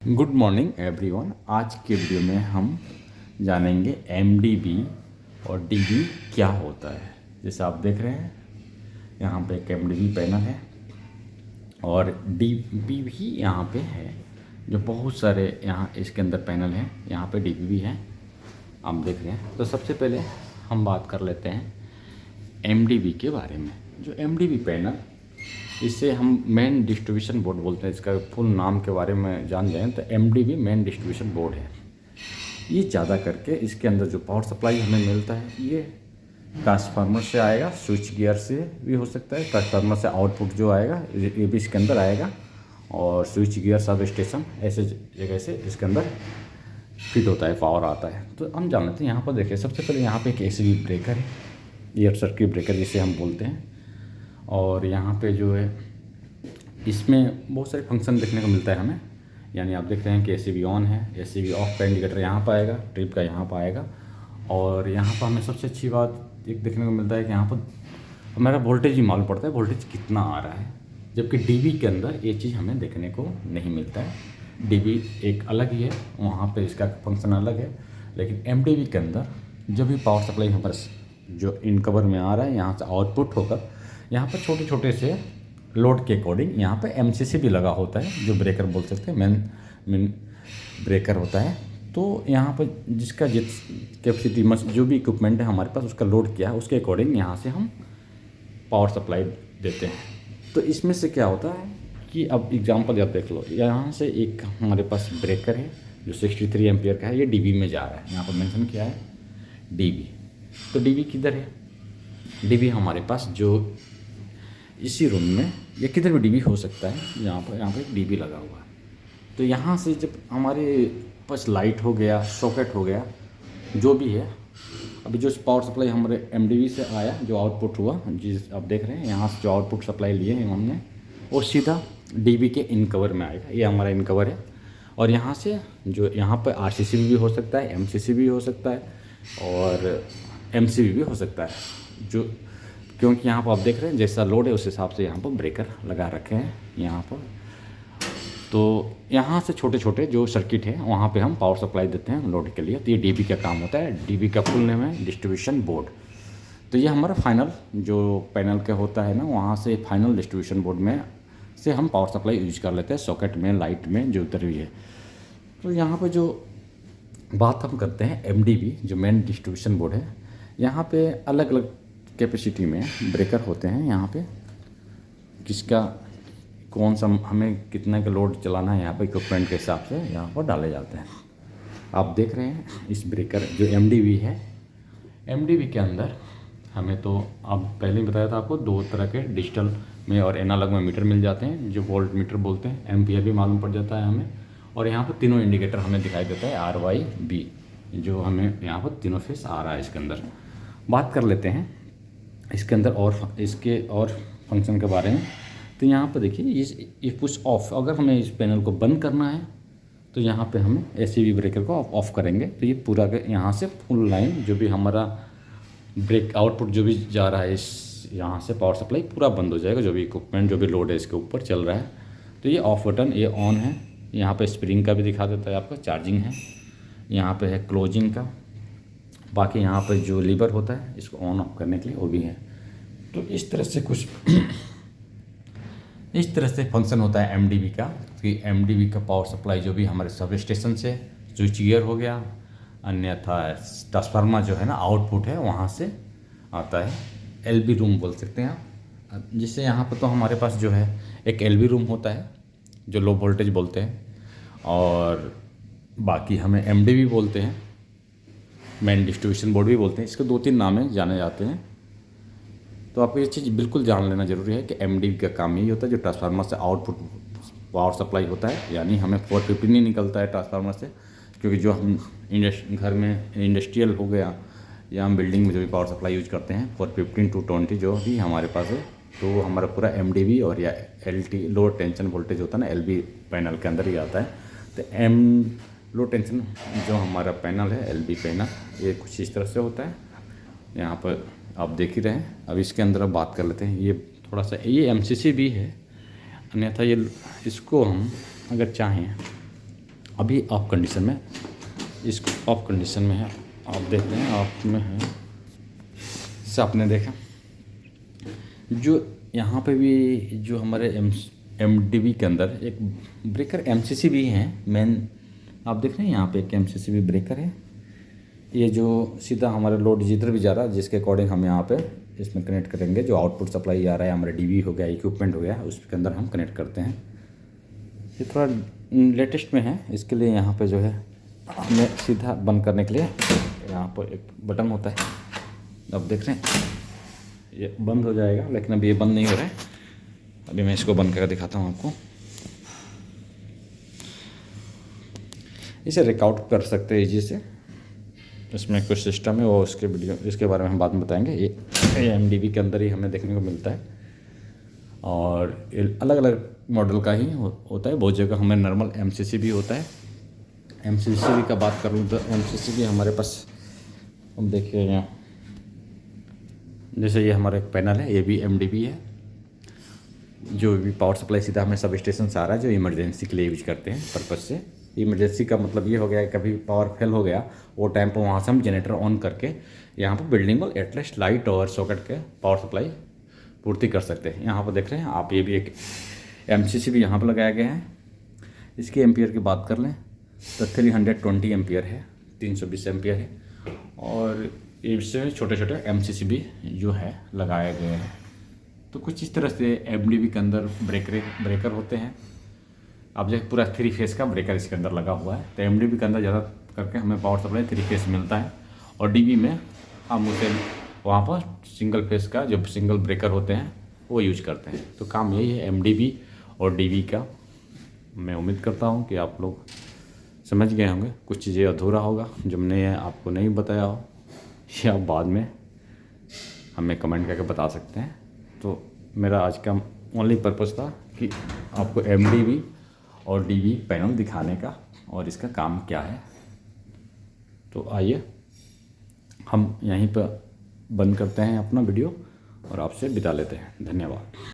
Good morning everyone. आज के video में हम जानेंगे एमडीबी और डीबी क्या होता है। जैसे आप देख रहे हैं यहाँ पे एक एमडीबी पैनल है और डीबी भी यहाँ पे है। जो बहुत सारे यहाँ इसके अंदर पैनल हैं, यहाँ पे डीबी भी है, आप देख रहे हैं। तो सबसे पहले हम बात कर लेते हैं एमडीबी के बारे में। जो एमडीबी पैनल, इसे हम मेन डिस्ट्रीब्यूशन बोर्ड बोलते हैं। इसका फुल नाम के बारे में जान जाएं तो एमडीबी मेन डिस्ट्रीब्यूशन बोर्ड है। ये ज़्यादा करके इसके अंदर जो पावर सप्लाई हमें मिलता है ये ट्रांसफार्मर से आएगा, स्विच गियर से भी हो सकता है। ट्रांसफार्मर से आउटपुट जो आएगा ये भी इसके अंदर आएगा, और स्विच गियर सब स्टेशन ऐसे जगह से इसके अंदर फिट होता है, पावर आता है। तो हम जान लेते हैं। यहाँ पर देखिए, सबसे पहले यहाँ पे एक एसी ब्रेकर है, एयर सर्किट ब्रेकर जिसे हम बोलते हैं। और यहाँ पे जो है इसमें बहुत सारे फंक्शन देखने को मिलता है हमें। यानी आप देख रहे हैं कि एसीबी ऑन है, एसीबी ऑफ का इंडिकेटर यहाँ पर आएगा, ट्रिप का यहाँ पर आएगा। और यहाँ पर हमें सबसे अच्छी बात एक देखने को मिलता है कि यहाँ पर हमारा वोल्टेज ही मालूम पड़ता है, वोल्टेज कितना आ रहा है। जबकि डीबी के अंदर ये चीज़ हमें देखने को नहीं मिलता है। डीबी एक अलग ही है, वहाँ पर इसका फंक्शन अलग है। लेकिन एमडीबी के अंदर जब भी पावर सप्लाई हमारे जो इन कवर में आ रहा है, यहाँ से आउटपुट होकर यहाँ पर छोटे छोटे से लोड के अकॉर्डिंग यहाँ पे एमसीसी भी लगा होता है, जो ब्रेकर बोल सकते हैं, मेन ब्रेकर होता है। तो यहाँ पर जिसका जिस कैपेसिटी जो भी इक्विपमेंट है हमारे पास, उसका लोड किया है, उसके अकॉर्डिंग यहाँ से हम पावर सप्लाई देते हैं। तो इसमें से क्या होता है कि अब एग्जांपल आप देख लो, यहाँ से एक हमारे पास ब्रेकर है जो 63 एम्पियर का है, ये डीबी में जा रहा है। यहाँ पर मेंशन किया है डीबी। तो डीबी किधर है? डीबी हमारे पास जो इसी रूम में या किधर भी डीबी हो सकता है, यहाँ पर डीबी लगा हुआ है। तो यहाँ से जब हमारे पास लाइट हो गया, सॉकेट हो गया, जो भी है, अभी जो पावर सप्लाई हमारे एमडीबी से आया, जो आउटपुट हुआ, जिस आप देख रहे हैं यहाँ से जो आउटपुट सप्लाई लिए हैं हमने, वो सीधा डीबी के इन कवर में आएगा। ये हमारा इन कवर है। और यहाँ से जो यहाँ पर आरसीसी भी हो सकता है, एमसीसी भी हो सकता है, और एमसीबी भी हो सकता है। जो क्योंकि यहाँ पर आप देख रहे हैं जैसा लोड है उस हिसाब से यहाँ पर ब्रेकर लगा रखे हैं यहाँ पर। तो यहाँ से छोटे छोटे जो सर्किट है वहाँ पे हम पावर सप्लाई देते हैं लोड के लिए। तो ये डीबी का काम होता है। डीबी का फुल नेम है डिस्ट्रीब्यूशन बोर्ड। तो ये हमारा फाइनल जो पैनल का होता है ना, वहाँ से फाइनल डिस्ट्रीब्यूशन बोर्ड में से हम पावर सप्लाई यूज कर लेते हैं, सॉकेट में, लाइट में, जो उधर भी है। तो यहाँ पर जो बात हम करते हैं एमडीबी जो मेन डिस्ट्रीब्यूशन बोर्ड है, यहाँ पे अलग अलग कैपेसिटी में ब्रेकर होते हैं। यहाँ पे किसका कौन सा हमें कितना का लोड चलाना है, यहाँ पे इक्विपमेंट के हिसाब से यहाँ पर डाले जाते हैं। आप देख रहे हैं इस ब्रेकर जो एमडीबी है, एमडीबी के अंदर हमें तो अब पहले ही बताया था आपको, दो तरह के डिजिटल में और एनालॉग में मीटर मिल जाते हैं, जो वोल्ट मीटर बोलते हैं। एम्पियर भी मालूम पड़ जाता है हमें। और यहाँ पर तीनों इंडिकेटर हमें दिखाई देता है, आर वाई बी, जो हमें यहाँ पर तीनों फेस आ रहा है इसके अंदर। बात कर लेते हैं इसके अंदर और इसके और फंक्शन के बारे में। तो यहाँ पर देखिए ये पुश ऑफ, अगर हमें इस पैनल को बंद करना है तो यहाँ पे हमें एसीबी ब्रेकर को ऑफ करेंगे। तो ये पूरा यहाँ से फुल लाइन जो भी हमारा ब्रेक आउटपुट जो भी जा रहा है, इस यहाँ से पावर सप्लाई पूरा बंद हो जाएगा। जो भी इक्विपमेंट जो भी लोड है इसके ऊपर चल रहा है। तो ये ऑफ बटन, ये ऑन है। यहाँ पर स्प्रिंग का भी दिखा देता है आपका, चार्जिंग है। यहाँ पर है क्लोजिंग का। बाकी यहाँ पर जो लीवर होता है इसको ऑन ऑफ करने के लिए, वो भी है। तो इस तरह से कुछ इस तरह से फंक्शन होता है एमडीबी का। कि एमडीबी का पावर सप्लाई जो भी हमारे सब स्टेशन से, स्विच गियर हो गया, अन्यथा ट्रांसफार्मर जो है ना आउटपुट है वहाँ से आता है। एलबी रूम बोल सकते हैं आप। जिससे यहाँ पर तो हमारे पास जो है एक एलबी रूम होता है जो लो वोल्टेज बोलते हैं, और बाकी हमें एमडीबी बोलते हैं, मेन डिस्ट्रीब्यूशन बोर्ड भी बोलते हैं। इसके दो तीन नाम हैं जाने जाते हैं। तो आपको ये चीज़ बिल्कुल जान लेना जरूरी है कि एमडीबी का काम यही होता है, जो ट्रांसफार्मर से आउटपुट पावर सप्लाई होता है। यानी हमें 450 नहीं निकलता है ट्रांसफार्मर से, क्योंकि जो हम घर में इंडस्ट्रियल हो गया या हम बिल्डिंग में जो भी पावर सप्लाई यूज करते हैं 415 to 20 जो भी हमारे पास है, तो हमारा पूरा एमडीबी और या एलटी लो टेंशन वोल्टेज होता है ना, एलबी पैनल के अंदर ही आता है। तो लो टेंशन जो हमारा पैनल है, एलबी पैनल, ये कुछ इस तरह से होता है। यहाँ पर आप देख ही रहे हैं। अब इसके अंदर अब बात कर लेते हैं। ये थोड़ा सा ये एमसीसी भी है, अन्यथा ये इसको हम अगर चाहें अभी ऑफ कंडीशन में, इसको ऑफ कंडीशन में है, आप देख रहे हैं ऑफ में है। जैसे आपने देखा जो यहाँ पे भी जो हमारे MDB के अंदर एक ब्रेकर MCC भी है मेन, आप देख रहे हैं यहाँ पे एक MCC भी ब्रेकर है। ये जो सीधा हमारे लोड जिधर भी जा रहा है जिसके अकॉर्डिंग हम यहाँ पे इसमें कनेक्ट करेंगे, जो आउटपुट सप्लाई आ रहा है हमारा DB हो गया, इक्विपमेंट हो गया, उसके अंदर हम कनेक्ट करते हैं। ये थोड़ा लेटेस्ट में है, इसके लिए यहाँ पे जो है हमें सीधा बंद करने के लिए यहाँ पर एक बटन होता है, अब देख रहे हैं ये बंद हो जाएगा, लेकिन अभी ये बंद नहीं हो रहा है। अभी मैं इसको बंद करके दिखाता हूँ आपको। इसे रिकॉर्ड कर सकते हैं इजी से, इसमें कुछ सिस्टम है वो उसके वीडियो इसके बारे में हम बाद में बताएंगे। ये MDB के अंदर ही हमें देखने को मिलता है और अलग अलग मॉडल का ही होता है। बहुत जगह हमें नॉर्मल MCC भी होता है। MCC का बात करूँ तो MCC भी हमारे पास, अब देखिए यहाँ जैसे ये हमारा एक पैनल है, ये भी MDB है। जो भी पावर सप्लाई सीधा हमें सब स्टेशन से आ रहा है, जो इमरजेंसी के लिए यूज करते हैं पर्पज़ से। इमरजेंसी का मतलब ये हो गया कि कभी पावर फेल हो गया, वो टाइम पर वहाँ से हम जनरेटर ऑन करके यहाँ पर बिल्डिंग को एटलीस्ट लाइट और सॉकेट के पावर सप्लाई पूर्ति कर सकते हैं। यहाँ पर देख रहे हैं आप, ये भी एक MCC भी यहाँ पर लगाया गया है। इसकी एम्पियर की बात कर लें तो 320 एम्पियर है, 320 एम्पियर है। और इससे छोटे छोटे MCC भी जो है लगाए गए हैं। तो कुछ इस तरह से MDB के अंदर ब्रेकर होते हैं। अब जो पूरा 3 फेस का ब्रेकर इसके अंदर लगा हुआ है। तो MDB के अंदर ज़्यादा करके हमें पावर सप्लाई 3 फेस मिलता है, और DB में हम उसे वहाँ पर सिंगल फेस का जो सिंगल ब्रेकर होते हैं वो यूज करते हैं। तो काम यही है MDB और DB का। मैं उम्मीद करता हूँ कि आप लोग समझ गए होंगे। कुछ चीज़ें अधूरा होगा जो मैंने आपको नहीं बताया हो, या आप बाद में हमें कमेंट करके बता सकते हैं। तो मेरा आज का ओनली पर्पज़ था कि आपको MDB और DB पैनल दिखाने का और इसका काम क्या है। तो आइए हम यहीं पर बंद करते हैं अपना वीडियो और आपसे विदा लेते हैं। धन्यवाद।